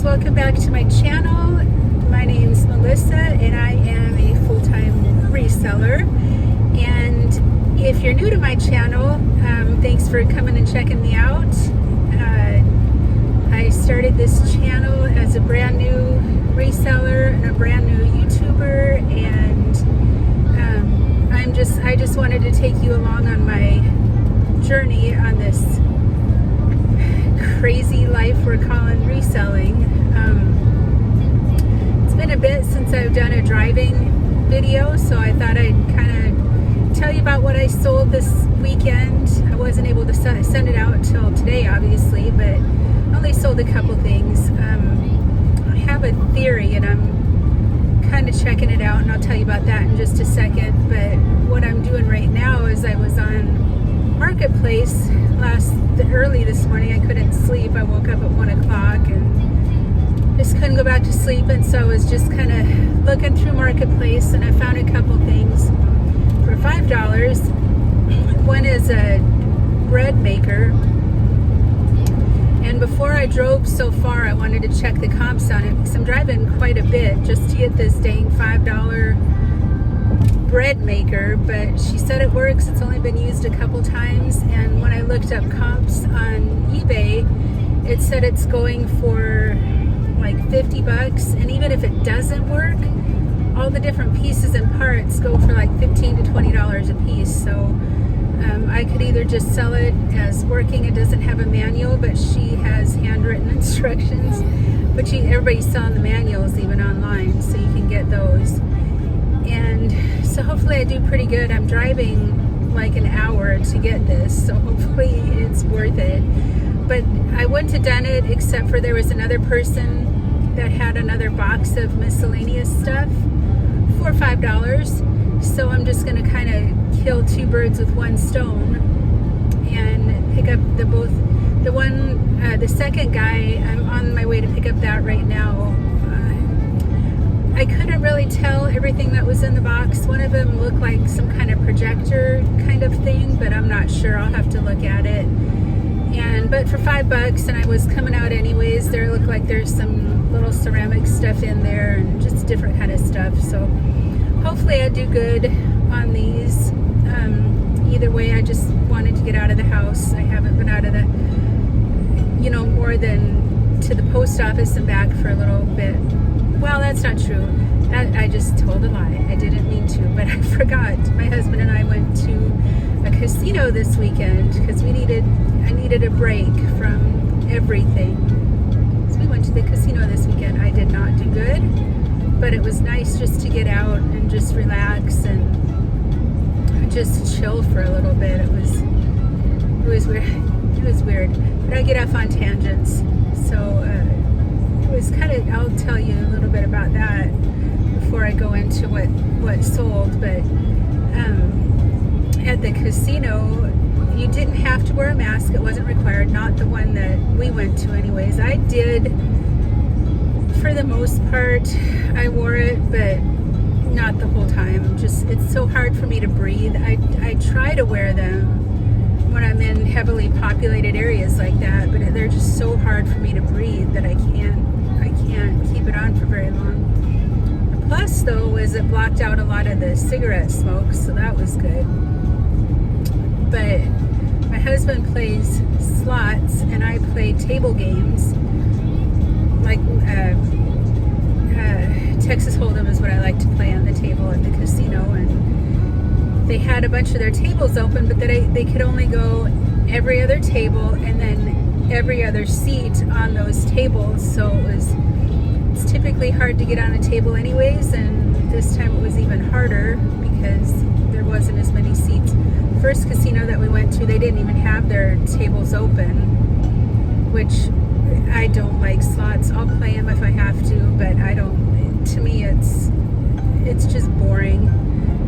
guys, welcome back to my channel. My name's Melissa and I am a full-time reseller. And if you're new to my channel, thanks for coming and checking me out. I started this channel as a brand new reseller and a brand new YouTuber, and I just wanted to take you along on my journey on this crazy life we're calling reselling. It's been a bit since I've done a driving video, so I thought I'd kind of tell you about what I sold this weekend. I wasn't able to send it out till today, obviously, but I only sold a couple things. I have a theory, and I'm kind of checking it out, and I'll tell you about that in just a second. But what I'm doing right now is I was on Marketplace early this morning. I couldn't sleep. I woke up at 1 o'clock and just couldn't go back to sleep, and so I was just kind of looking through Marketplace, and I found a couple things for $5. One is a bread maker, and before I drove so far, I wanted to check the comps on it because I'm driving quite a bit just to get this dang $5 bread maker. But she said it works. It's only been used a couple times, and when I looked up comps on eBay, it said it's going for like $50, and even if it doesn't work, all the different pieces and parts go for like $15 to $20 a piece. So I could either just sell it as working. It doesn't have a manual, but she has handwritten instructions. But everybody's selling the manuals even online, so you can get those. And so hopefully I do pretty good. I'm driving like an hour to get this, so hopefully it's worth it. But I wouldn't have done it except for there was another person that had another box of miscellaneous stuff for $5. So I'm just going to kind of kill two birds with one stone and pick up the second guy. I'm on my way to pick up that right now. I couldn't really tell everything that was in the box. One of them looked like some kind of projector kind of thing, but I'm not sure. I'll have to look at it. But for $5, and I was coming out anyways, there looked like there's some little ceramic stuff in there and just different kind of stuff. So hopefully I do good on these. Either way, I just wanted to get out of the house. I haven't been out of the, more than to the post office and back for a little bit. Well, that's not true. I just told a lie. I didn't mean to, but I forgot. My husband and I went to a casino this weekend because I needed a break from everything. So we went to the casino this weekend. I did not do good, but it was nice just to get out and just relax and just chill for a little bit. It was weird. It was weird, but I get off on tangents. So it was kind of, I'll tell you a little bit about that before I go into what sold. But at the casino, you didn't have to wear a mask. It wasn't required. Not the one that we went to anyways. I did, for the most part, I wore it, but not the whole time. Just, it's so hard for me to breathe. I try to wear them when I'm in heavily populated areas like that, but they're just so hard for me to breathe that I can't keep it on for very long. The plus, though, was it blocked out a lot of the cigarette smoke, so that was good. But my husband plays slots, and I play table games. Like Texas Hold'em is what I like to play on the table at the casino, and they had a bunch of their tables open, but they could only go every other table and then every other seat on those tables. So it's typically hard to get on a table anyways, and this time it was even harder because there wasn't as many seats. First casino that we went to, they didn't even have their tables open, which I don't like slots. I'll play them if I have to, but I don't. To me, it's just boring,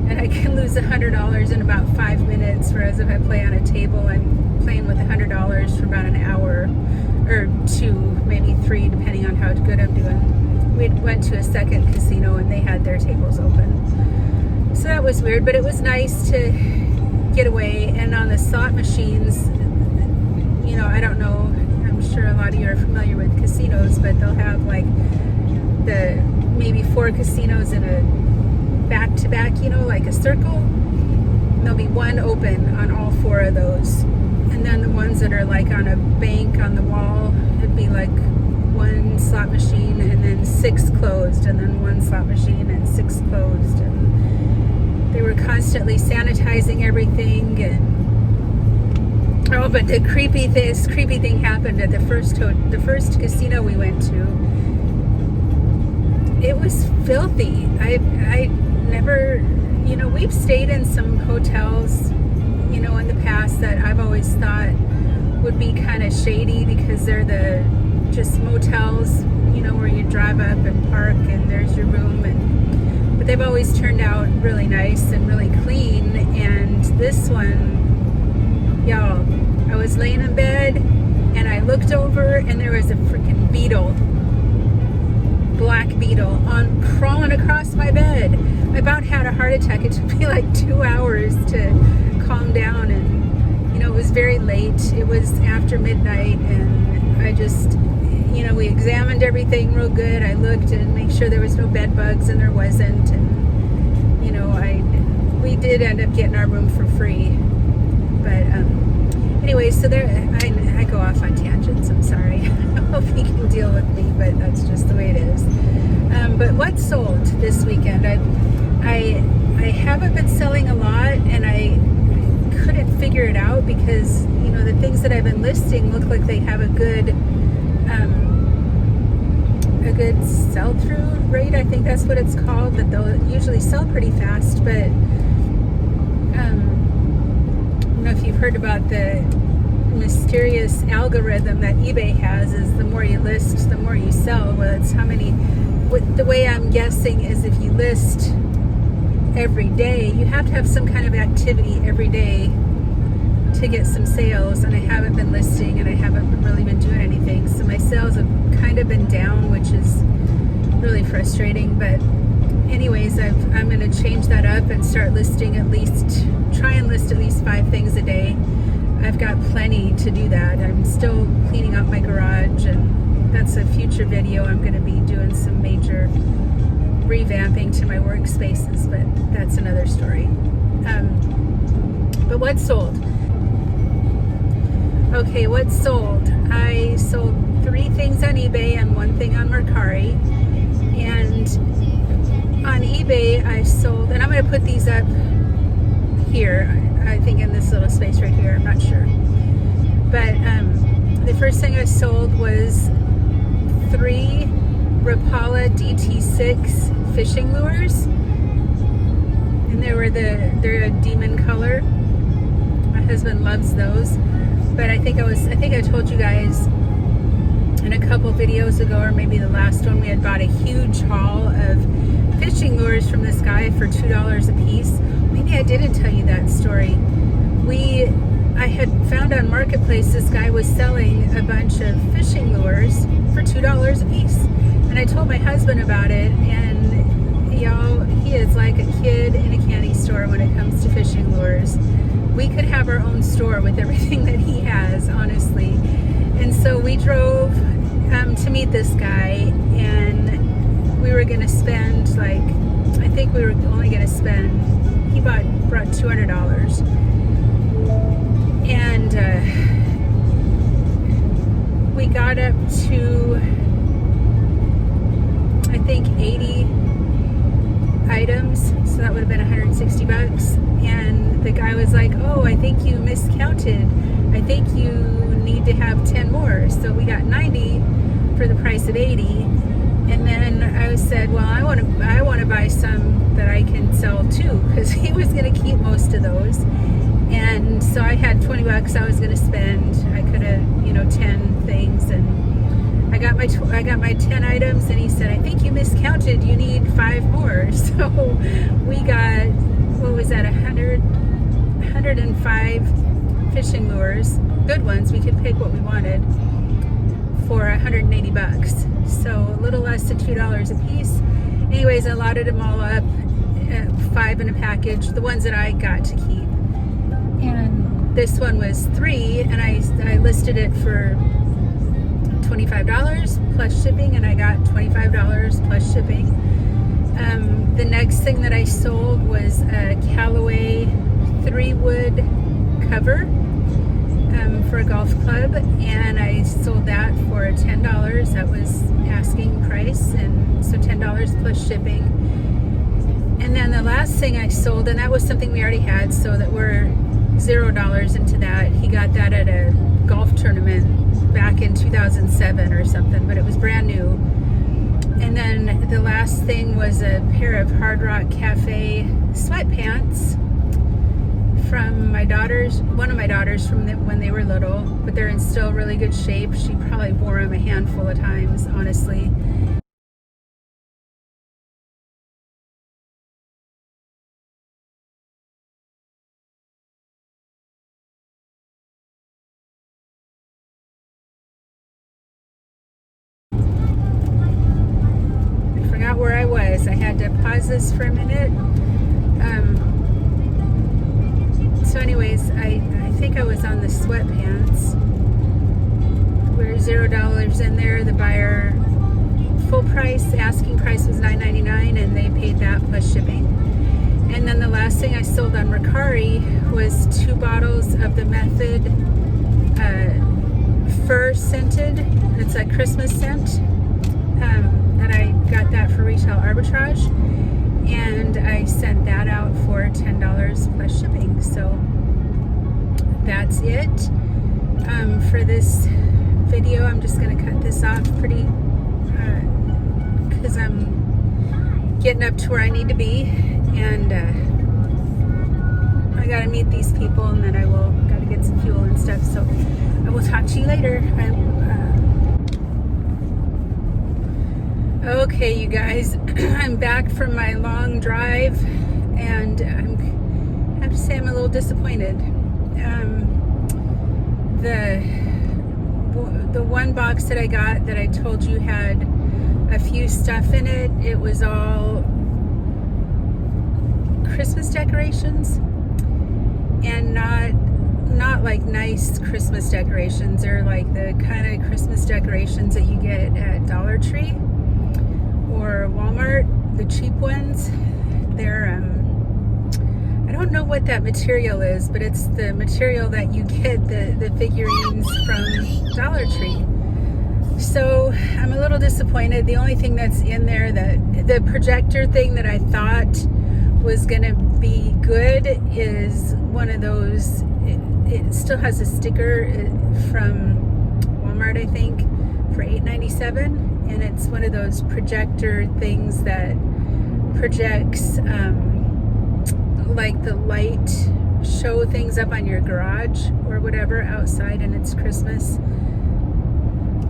and I can lose $100 in about 5 minutes. Whereas if I play on a table, I'm playing with $100 for about an hour or two, maybe three, depending on how good I'm doing. We went to a second casino, and they had their tables open, so that was weird. But it was nice to get away. And on the slot machines, I don't know. I'm sure a lot lot of you are familiar with casinos, but they'll have like the maybe 4 casinos in a back-to-back, like a circle. And there'll be one open on all 4 of those. And then the ones that are like on a bank on the wall, it'd be like 1 slot machine and then 6 closed, and then 1 slot machine and 6 closed. And they were constantly sanitizing everything. And but the creepy thing happened at the first casino we went to. It was filthy. I never, we've stayed in some hotels, in the past that I've always thought would be kind of shady because they're just motels, where you drive up and park and there's your room, but they've always turned out really nice and really clean. And this one, y'all, I was laying in bed and I looked over and there was a freaking beetle, black beetle, crawling across my bed. I about had a heart attack. It took me like 2 hours to calm down, and it was very late. It was after midnight, and I just, we examined everything real good. I looked and make sure there was no bed bugs, and there wasn't. And we did end up getting our room for free. But anyway, so there, I go off on tangents. I'm sorry. I hope you can deal with me, but that's just the way it is. But what sold this weekend? I haven't been selling a lot, and I couldn't figure it out because the things that I've been listing look like they have a good sell-through rate. I think that's what it's called. That they'll usually sell pretty fast, but I don't know if you've heard about the mysterious algorithm that eBay has. Is the more you list, the more you sell. Well, it's how many. The way I'm guessing is if you list every day, you have to have some kind of activity every day to get some sales, and I haven't been listing and I haven't really been doing anything, so my sales have kind of been down, which is really frustrating. But anyways, I'm going to change that up and start listing try and list at least 5 things a day. I've got plenty to do that. I'm still cleaning up my garage, and that's a future video. I'm going to be doing some major revamping to my workspaces, but that's another story. But what sold? Okay, what sold? I sold 3 things on eBay and 1 thing on Mercari. And on eBay, I sold, and I'm going to put these up here, I think in this little space right here, I'm not sure. But the first thing I sold was 3 Rapala DT6 fishing lures, and they're a demon color. My husband loves those, but I think I told you guys in a couple videos ago, or maybe the last one, we had bought a huge haul of fishing lures from this guy for $2 a piece. Maybe I didn't tell you that story. I had found on Marketplace this guy was selling a bunch of fishing lures for $2 a piece. And I told my husband about it, and y'all, he is like a kid in a candy store when it comes to fishing lures. We could have our own store with everything that he has, honestly. And so we drove to meet this guy, and we were going to spend I think we were only going to spend, he brought $200. And we got up to, I think, 80 items, so that would have been $160. And the guy was like, oh, I think you miscounted. I think you need to have 10 more. So we got 90 for the price of 80. And then I said, well, I want to buy some that I can sell too, because he was going to keep most of those. And so I had $20 I was going to spend. I could have, 10 things, and I got my 10 items, and he said, I think you miscounted. You need 5 more. So we got, what was that, 105 fishing lures, good ones. We could pick what we wanted for $180. So a little less than $2 a piece. Anyways, I loaded them all up, 5 in a package, the ones that I got to keep. And this one was 3, and I listed it for $25 plus shipping, and I got $25 plus shipping. The next thing that I sold was a Callaway 3-wood cover for a golf club, and I sold that for $10. That was asking price, and so $10 plus shipping. And then the last thing I sold, and that was something we already had, so that we're $0 into that. He got that at a golf tournament back in 2007 or something, but it was brand new. And then the last thing was a pair of Hard Rock Cafe sweatpants from one of my daughters from when they were little, but they're in still really good shape. She probably wore them a handful of times, honestly. I forgot where I was. I had to pause this for a minute. So anyways, I think I was on the sweatpants. We're $0 in there. The buyer full price, asking price was $9.99, and they paid that plus shipping. And then the last thing I sold on Mercari was 2 bottles of the Method fur scented. It's a Christmas scent. That I got that for retail arbitrage, and I sent that out for $10 plus shipping. So that's it for this video. I'm just going to cut this off pretty because I'm getting up to where I need to be, and I got to meet these people, and then I will got to get some fuel and stuff. So I will talk to you later. Okay, you guys, I'm back from my long drive, and I have to say I'm a little disappointed. The one box that I got that I told you had a few stuff in it, it was all Christmas decorations, and not like nice Christmas decorations. They're like the kind of Christmas decorations that you get at Dollar Tree or Walmart, the cheap ones. They're I don't know what that material is, but it's the material that you get the figurines from Dollar Tree. So I'm a little disappointed. The only thing that's in there, that the projector thing that I thought was gonna be good, is one of those. It still has a sticker from Walmart, I think, for $8.97. And it's one of those projector things that projects like the light show things up on your garage or whatever outside, and it's Christmas.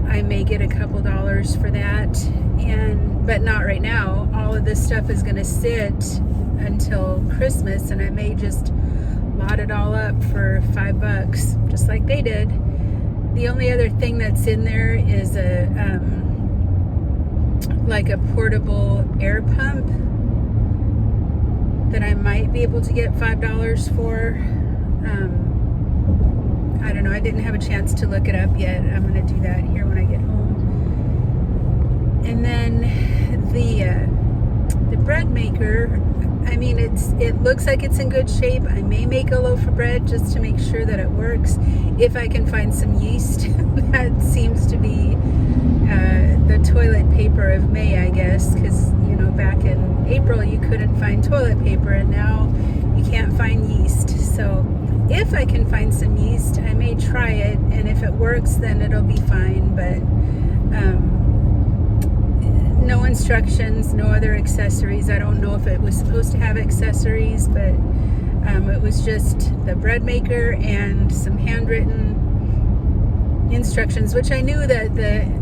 I may get a couple dollars for that, but not right now. All of this stuff is going to sit until Christmas, and I may just lot it all up for $5, just like they did. The only other thing that's in there is like a portable air pump that I might be able to get $5 for. I don't know. I didn't have a chance to look it up yet. I'm going to do that here when I get home. And then the bread maker, I mean, it looks like it's in good shape. I may make a loaf of bread just to make sure that it works, if I can find some yeast. That seems to be the toilet paper of May, I guess, because back in April you couldn't find toilet paper, and now you can't find yeast. So if I can find some yeast, I may try it, and if it works, then it'll be fine. But no instructions, no other accessories. I don't know if it was supposed to have accessories, but it was just the bread maker and some handwritten instructions, which I knew that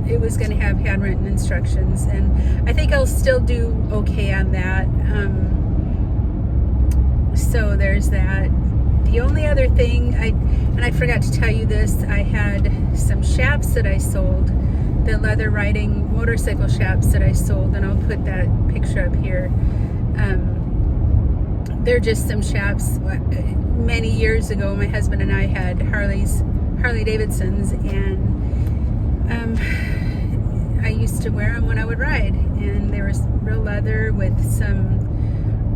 it was going to have handwritten instructions, and I think I'll still do okay on that. So there's that. The only other thing, I forgot to tell you this, I had some chaps that I sold, the leather riding motorcycle chaps that I sold, and I'll put that picture up here. They're just some chaps. Many years ago, my husband and I had Harley Davidsons, and to wear them when I would ride. And they were real leather with some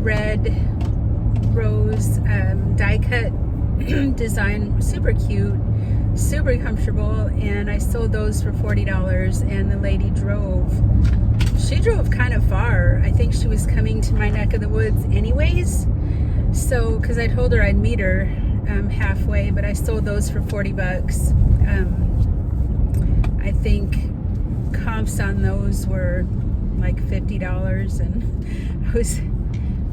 red rose die cut design, super cute, super comfortable. And I sold those for $40, and the lady she drove kind of far. I think she was coming to my neck of the woods anyways, so because I told her I'd meet her halfway, but I sold those for $40. I think comps on those were like $50, and I was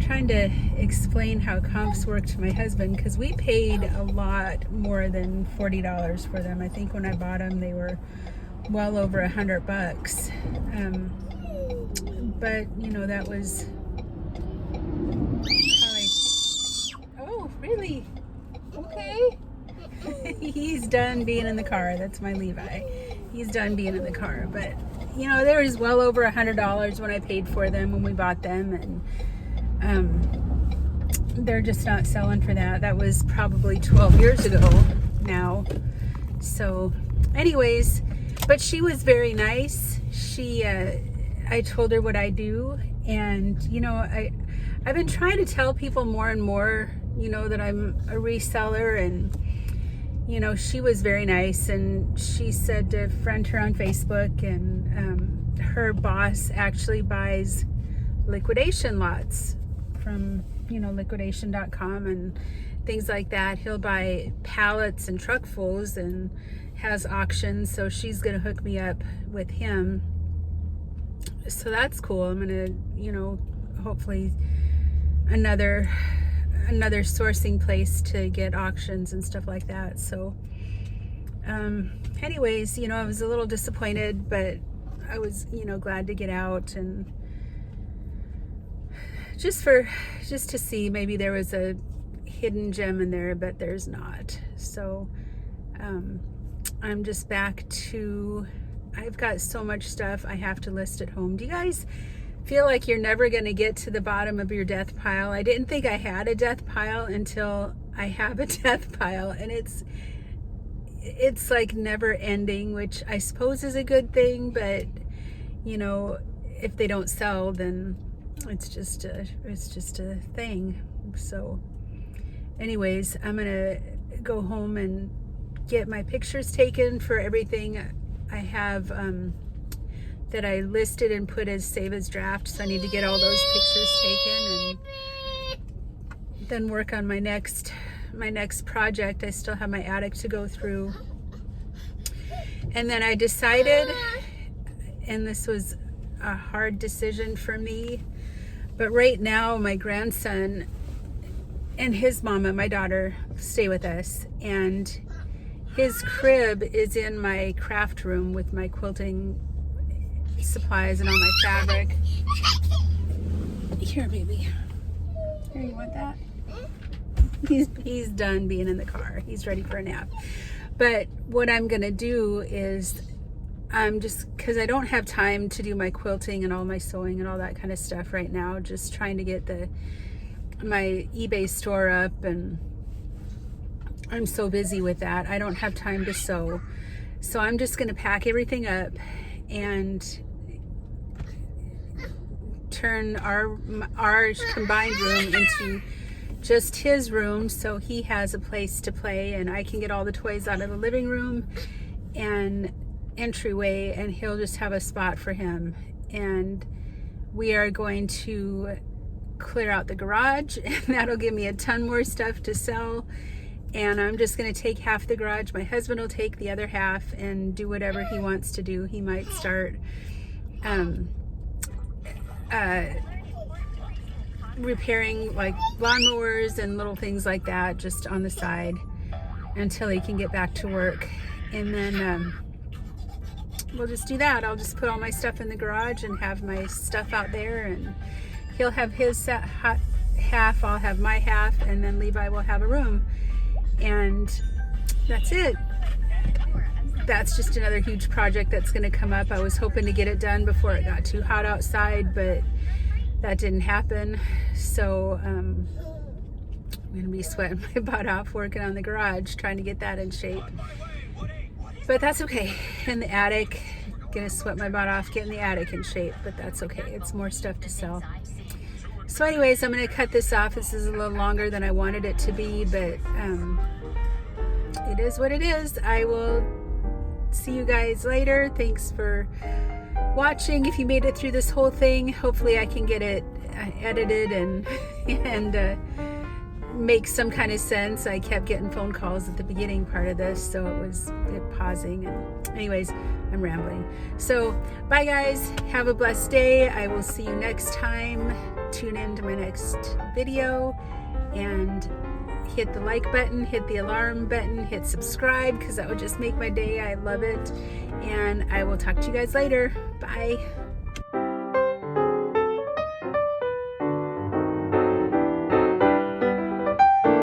trying to explain how comps work to my husband, because we paid a lot more than $40 for them. I think when I bought them they were well over $100. But you know, that was oh really? Okay. He's done being in the car. That's my Levi. He's done being in the car. But you know, there was well over $100 when I paid for them when we bought them, and they're just not selling for that. That was probably 12 years ago now. So anyways, but she was very nice. I told her what I do, and you know, I've been trying to tell people more and more, you know, that I'm a reseller, and you know, she was very nice, and she said to friend her on Facebook, and her boss actually buys liquidation lots from, you know, liquidation.com and things like that. He'll buy pallets and truckfuls and has auctions, so she's gonna hook me up with him. So that's cool. I'm gonna, you know, hopefully another sourcing place to get auctions and stuff like that. So anyways, you know, I was a little disappointed, but I was, you know, glad to get out, and just to see, maybe there was a hidden gem in there, but there's not. So I'm just back to, I've got so much stuff I have to list at home. Do you guys feel like you're never going to get to the bottom of your death pile? I didn't think I had a death pile until I have a death pile, and it's like never ending, which I suppose is a good thing, but you know, if they don't sell, then it's just a thing. So anyways, I'm gonna go home and get my pictures taken for everything I have that I listed and put as save as draft. So I need to get all those pictures taken and then work on my next project. I still have my attic to go through. And then I decided, and this was a hard decision for me, but right now my grandson and his mama, my daughter, stay with us, and his crib is in my craft room with my quilting supplies and all my fabric. Here, baby. Here, you want that? He's done being in the car. He's ready for a nap. But what I'm gonna do is, because I don't have time to do my quilting and all my sewing and all that kind of stuff right now, just trying to get my eBay store up, and I'm so busy with that. I don't have time to sew. So I'm just gonna pack everything up and turn our combined room into just his room, so he has a place to play, and I can get all the toys out of the living room and entryway, and he'll just have a spot for him. And we are going to clear out the garage, and that'll give me a ton more stuff to sell. And I'm just going to take half the garage. My husband will take the other half and do whatever he wants to do. He might start repairing like lawnmowers and little things like that just on the side until he can get back to work. And then we'll just do that. I'll just put all my stuff in the garage and have my stuff out there, and he'll have his half, I'll have my half, and then Levi will have a room. And that's it. That's just another huge project that's going to come up. I was hoping to get it done before it got too hot outside, but that didn't happen. So I'm going to be sweating my butt off working on the garage, trying to get that in shape. But that's okay. In the attic, gonna sweat my butt off getting the attic in shape, but that's okay. It's more stuff to sell. So anyways, I'm gonna cut this off. This is a little longer than I wanted it to be, but it is what it is. I will see you guys later. Thanks for watching. If you made it through this whole thing, hopefully I can get it edited and make some kind of sense. I kept getting phone calls at the beginning part of this, so it was pausing. And anyways, I'm rambling. So bye guys, have a blessed day. I will see you next time. Tune in to my next video and hit the like button, hit the alarm button, hit subscribe, because that would just make my day. I love it. And I will talk to you guys later. Bye.